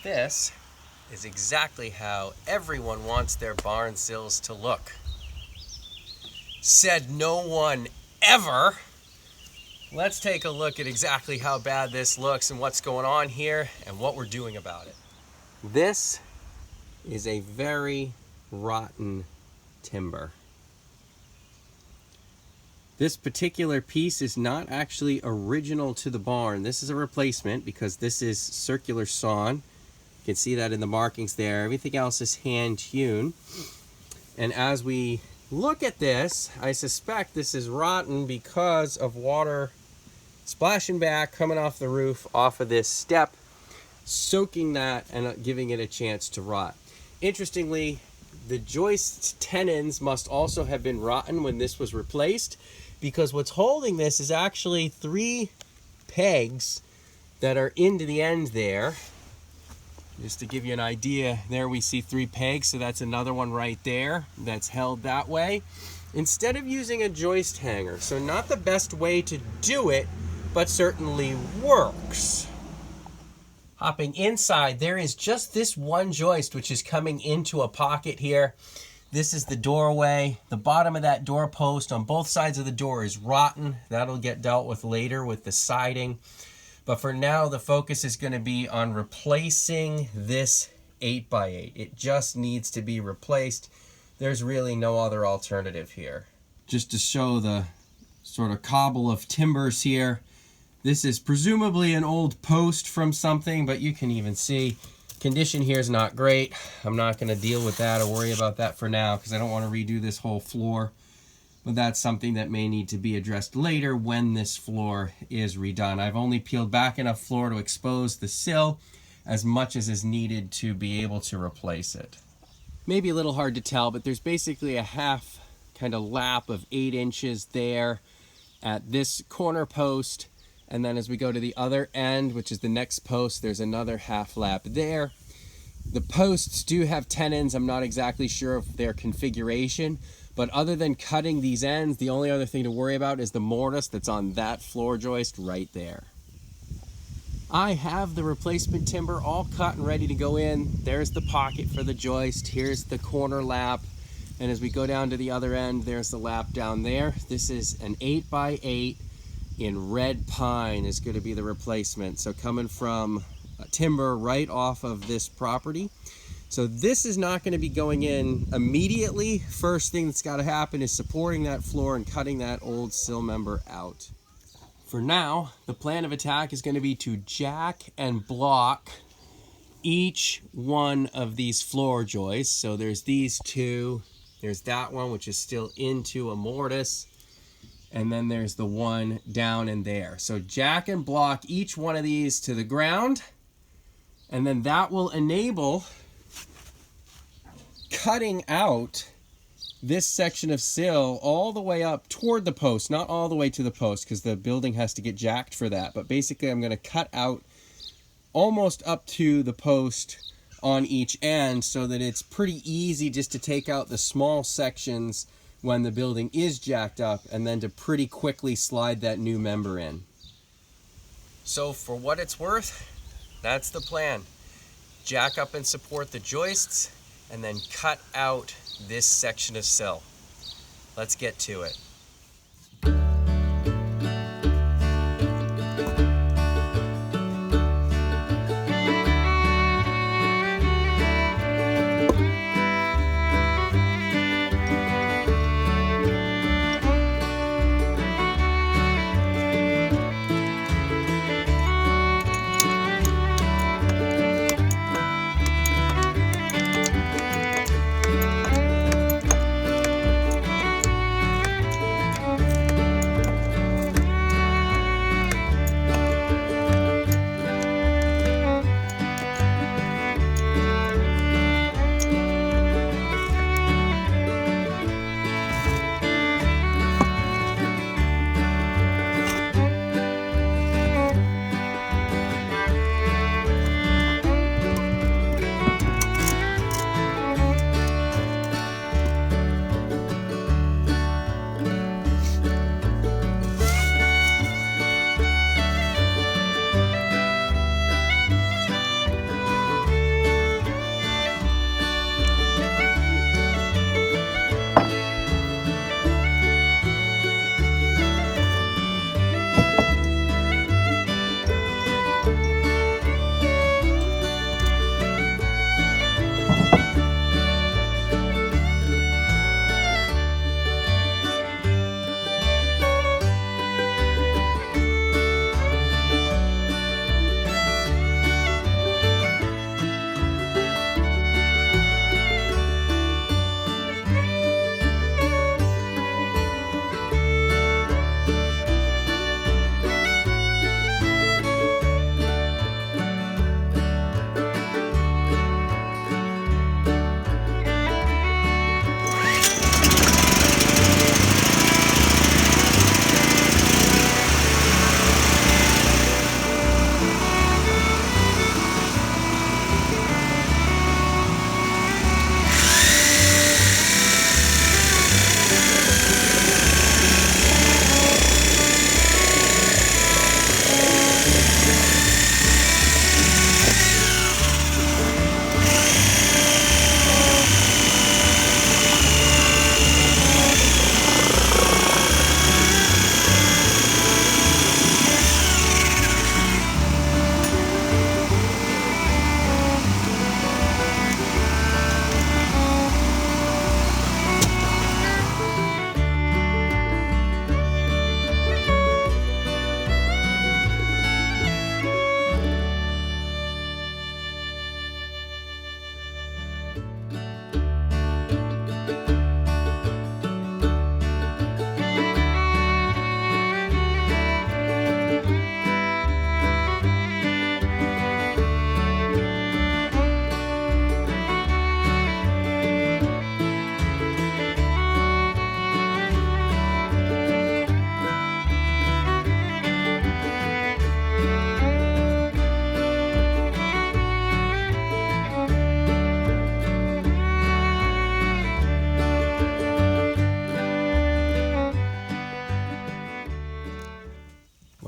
This is exactly how everyone wants their barn sills to look. Said no one ever. Let's take a look at exactly how bad this looks and what's going on here and what we're doing about it. This is a very rotten timber. This particular piece is not actually original to the barn. This is a replacement because this is circular sawn. You can see that in the markings there. Everything else is hand hewn. And as we look at this, I suspect this is rotten because of water splashing back, coming off the roof, off of this step, soaking that and giving it a chance to rot. Interestingly, the joist tenons must also have been rotten when this was replaced, because what's holding this is actually 3 pegs that are into the end there. Just to give you an idea, there we see 3 pegs, so that's another one right there that's held that way. Instead of using a joist hanger, so not the best way to do it, but certainly works. Hopping inside, there is just this one joist which is coming into a pocket here. This is the doorway. The bottom of that doorpost on both sides of the door is rotten. That'll get dealt with later with the siding. But for now, the focus is going to be on replacing this 8x8. It just needs to be replaced. There's really no other alternative here. Just to show the sort of cobble of timbers here. This is presumably an old post from something, but you can even see condition here is not great. I'm not going to deal with that or worry about that for now because I don't want to redo this whole floor. But that's something that may need to be addressed later when this floor is redone. I've only peeled back enough floor to expose the sill as much as is needed to be able to replace it. Maybe a little hard to tell, but there's basically a half kind of lap of 8 inches there at this corner post. And then as we go to the other end, which is the next post, there's another half lap there. The posts do have tenons. I'm not exactly sure of their configuration, but other than cutting these ends, the only other thing to worry about is the mortise that's on that floor joist right there. I have the replacement timber all cut and ready to go in. There's the pocket for the joist. Here's the corner lap. And as we go down to the other end, there's the lap down there. This is an 8x8 in red pine is going to be the replacement. So coming from timber right off of this property. So this is not going to be going in immediately. First thing that's got to happen is supporting that floor and cutting that old sill member out. For now, the plan of attack is going to be to jack and block each one of these floor joists. So there's these 2, there's that one which is still into a mortise, and then there's the one down in there. So jack and block each one of these to the ground, and then that will enable cutting out this section of sill all the way up toward the post, not all the way to the post because the building has to get jacked for that. But basically I'm going to cut out almost up to the post on each end so that it's pretty easy just to take out the small sections when the building is jacked up and then to pretty quickly slide that new member in. So for what it's worth, that's the plan. Jack up and support the joists and then cut out this section of sill. Let's get to it.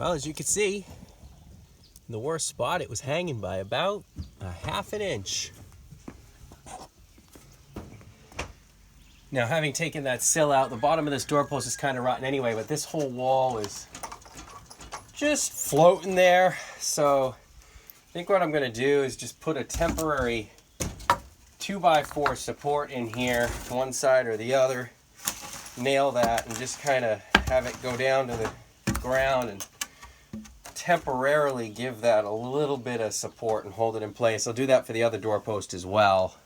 Well, as you can see, in the worst spot, it was hanging by about a ½ an inch. Now, having taken that sill out, the bottom of this doorpost is kind of rotten anyway, but this whole wall is just floating there. So I think what I'm going to do is just put a temporary 2x4 support in here, one side or the other, nail that, and just kind of have it go down to the ground and temporarily give that a little bit of support and hold it in place. I'll do that for the other doorpost as well.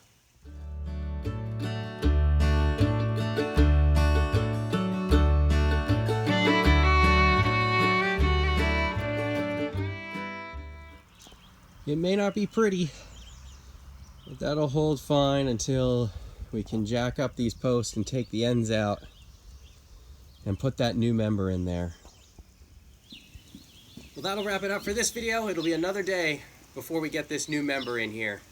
It may not be pretty, but that'll hold fine until we can jack up these posts and take the ends out and put that new member in there. Well, that'll wrap it up for this video. It'll be another day before we get this new member in here.